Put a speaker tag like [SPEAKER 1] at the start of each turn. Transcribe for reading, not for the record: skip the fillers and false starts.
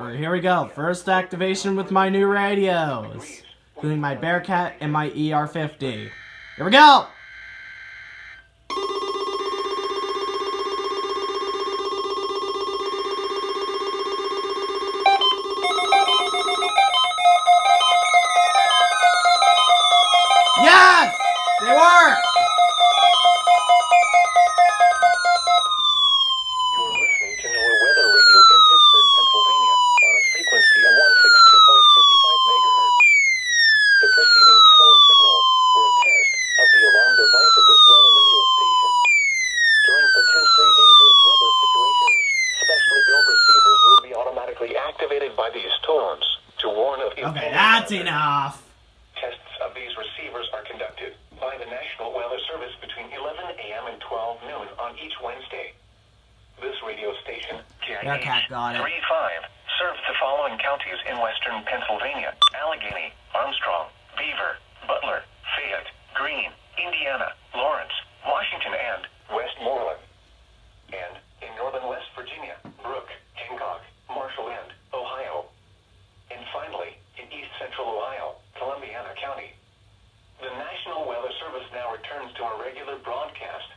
[SPEAKER 1] Alright, here we go. First activation with my new radios, including my Bearcat and my ER50. Here we go! Yes! They work!
[SPEAKER 2] You're listening to NOAA Weather Radio in Pittsburgh, Pennsylvania, on a frequency of 162.55 megahertz. The preceding tone signals were a test of the alarm device of this weather radio station. During potentially dangerous weather situations, specially built receivers will be automatically activated by these tones to warn of
[SPEAKER 1] Okay, that's enough.
[SPEAKER 2] Tests of these receivers are conducted by the National Weather Service between 11 a.m. and 12 noon on each Wednesday. This radio station, KIH35, serves the following counties in western Pennsylvania: Allegheny, Armstrong, Beaver, Butler, Fayette, Greene, Indiana, Lawrence, Washington, and Westmoreland. And in northern West Virginia, Brooke, Hancock, Marshall, and Ohio. And finally, in east central Ohio, Columbiana County. The National Weather Service now returns to our regular broadcast